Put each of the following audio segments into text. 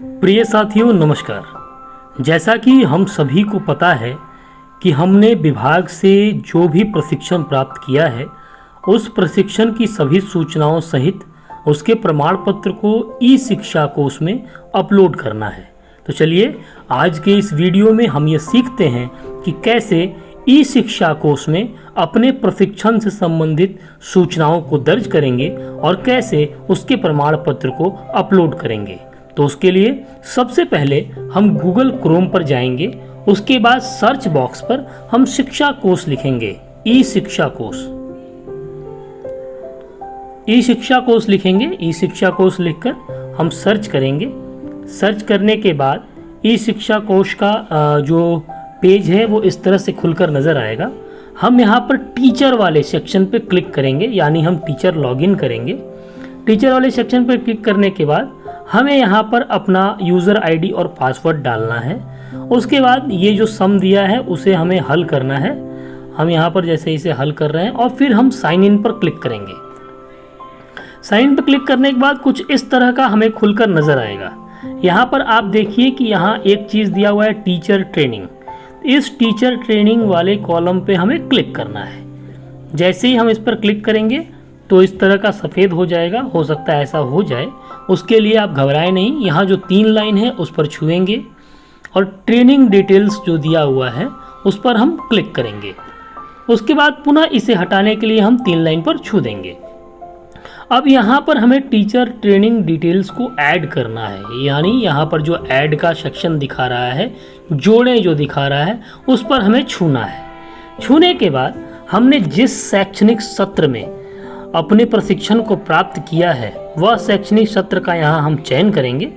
प्रिय साथियों नमस्कार। जैसा कि हम सभी को पता है कि हमने विभाग से जो भी प्रशिक्षण प्राप्त किया है उस प्रशिक्षण की सभी सूचनाओं सहित उसके प्रमाण पत्र को ई शिक्षा कोश में अपलोड करना है। तो चलिए आज के इस वीडियो में हम ये सीखते हैं कि कैसे ई शिक्षा कोश में अपने प्रशिक्षण से संबंधित सूचनाओं को दर्ज करेंगे और कैसे उसके प्रमाण पत्र को अपलोड करेंगे। तो उसके लिए सबसे पहले हम गूगल क्रोम पर जाएंगे। उसके बाद सर्च बॉक्स पर हम शिक्षा कोश लिखेंगे, ई शिक्षा कोश। ई शिक्षा कोश लिखेंगे, ई शिक्षा कोश लिखकर हम सर्च करेंगे। सर्च करने के बाद ई शिक्षा कोश का जो पेज है वो इस तरह से खुलकर नज़र आएगा। हम यहाँ पर टीचर वाले सेक्शन पे क्लिक करेंगे, यानी हम टीचर लॉगिन करेंगे। टीचर वाले सेक्शन पर क्लिक करने के बाद हमें यहाँ पर अपना यूज़र आईडी और पासवर्ड डालना है। उसके बाद ये जो सम दिया है उसे हमें हल करना है। हम यहाँ पर जैसे इसे हल कर रहे हैं और फिर हम साइन इन पर क्लिक करेंगे। साइन इन पर क्लिक करने के बाद कुछ इस तरह का हमें खुलकर नज़र आएगा। यहाँ पर आप देखिए कि यहाँ एक चीज़ दिया हुआ है टीचर ट्रेनिंग। इस टीचर ट्रेनिंग वाले कॉलम पे हमें क्लिक करना है। जैसे ही हम इस पर क्लिक करेंगे तो इस तरह का सफ़ेद हो जाएगा, हो सकता है ऐसा हो जाए। उसके लिए आप घबराएं नहीं, यहाँ जो 3 लाइन है उस पर छुएंगे और ट्रेनिंग डिटेल्स जो दिया हुआ है उस पर हम क्लिक करेंगे। उसके बाद पुनः इसे हटाने के लिए हम 3 लाइन पर छू देंगे। अब यहाँ पर हमें टीचर ट्रेनिंग डिटेल्स को ऐड करना है, यानी यहाँ पर जो ऐड का सेक्शन दिखा रहा है, जोड़ें जो दिखा रहा है, उस पर हमें छूना है। छूने के बाद हमने जिस शैक्षणिक सत्र में अपने प्रशिक्षण को प्राप्त किया है वह शैक्षणिक सत्र का यहाँ हम चयन करेंगे।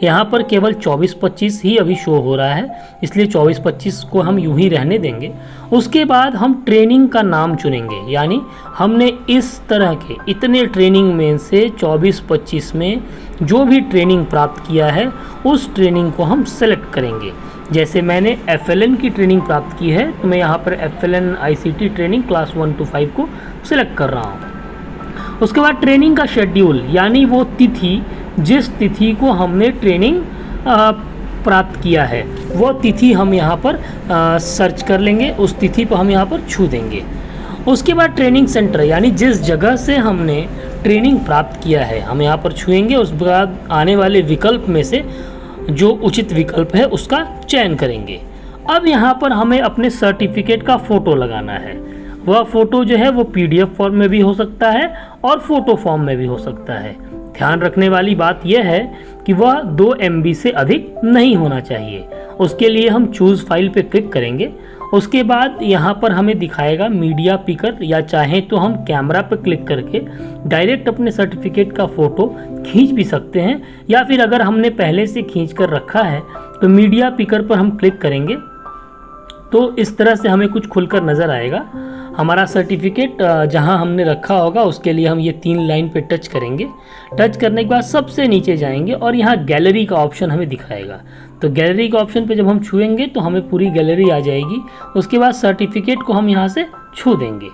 यहाँ पर केवल 24-25 ही अभी शो हो रहा है, इसलिए 24-25 को हम यूं ही रहने देंगे। उसके बाद हम ट्रेनिंग का नाम चुनेंगे, यानी हमने इस तरह के इतने ट्रेनिंग में से 24-25 में जो भी ट्रेनिंग प्राप्त किया है उस ट्रेनिंग को हम सेलेक्ट करेंगे। जैसे मैंने FLN की ट्रेनिंग प्राप्त की है तो मैं यहाँ पर FLN ICT training class 1 to 5 को सिलेक्ट कर रहा हूँ। उसके बाद ट्रेनिंग का शेड्यूल, यानी वो तिथि जिस तिथि को हमने ट्रेनिंग प्राप्त किया है वो तिथि हम यहाँ पर सर्च कर लेंगे। उस तिथि पर हम यहाँ पर छू देंगे। उसके बाद ट्रेनिंग सेंटर, यानी जिस जगह से हमने ट्रेनिंग प्राप्त किया है हम यहाँ पर छुएंगे। उसके बाद आने वाले विकल्प में से जो उचित विकल्प है उसका चयन करेंगे। अब यहाँ पर हमें अपने सर्टिफिकेट का फ़ोटो लगाना है। वह फ़ोटो जो है वो PDF फॉर्म में भी हो सकता है और फ़ोटो फॉर्म में भी हो सकता है। ध्यान रखने वाली बात यह है कि वह 2 MB से अधिक नहीं होना चाहिए। उसके लिए हम चूज़ फाइल पे क्लिक करेंगे। उसके बाद यहाँ पर हमें दिखाएगा मीडिया पिकर, या चाहें तो हम कैमरा पर क्लिक करके डायरेक्ट अपने सर्टिफिकेट का फ़ोटो खींच भी सकते हैं, या फिर अगर हमने पहले से खींच कर रखा है तो मीडिया पिकर पर हम क्लिक करेंगे तो इस तरह से हमें कुछ खुलकर नज़र आएगा। हमारा सर्टिफिकेट जहां हमने रखा होगा उसके लिए हम ये 3 लाइन पे टच करेंगे। टच करने के बाद सबसे नीचे जाएंगे और यहाँ गैलरी का ऑप्शन हमें दिखाएगा। तो गैलरी के ऑप्शन पे जब हम छुएंगे तो हमें पूरी गैलरी आ जाएगी। उसके बाद सर्टिफिकेट को हम यहाँ से छू देंगे।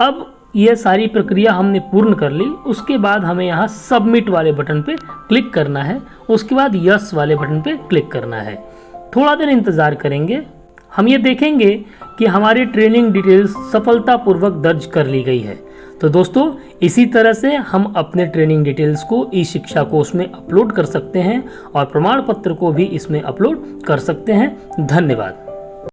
अब ये सारी प्रक्रिया हमने पूर्ण कर ली। उसके बाद हमें यहाँ सबमिट वाले बटन पे क्लिक करना है। उसके बाद यस वाले बटन पे क्लिक करना है। थोड़ा देर इंतज़ार करेंगे। हम ये देखेंगे कि हमारी ट्रेनिंग डिटेल्स सफलतापूर्वक दर्ज कर ली गई है। तो दोस्तों इसी तरह से हम अपने ट्रेनिंग डिटेल्स को ई शिक्षा कोश में अपलोड कर सकते हैं और प्रमाण पत्र को भी इसमें अपलोड कर सकते हैं। धन्यवाद।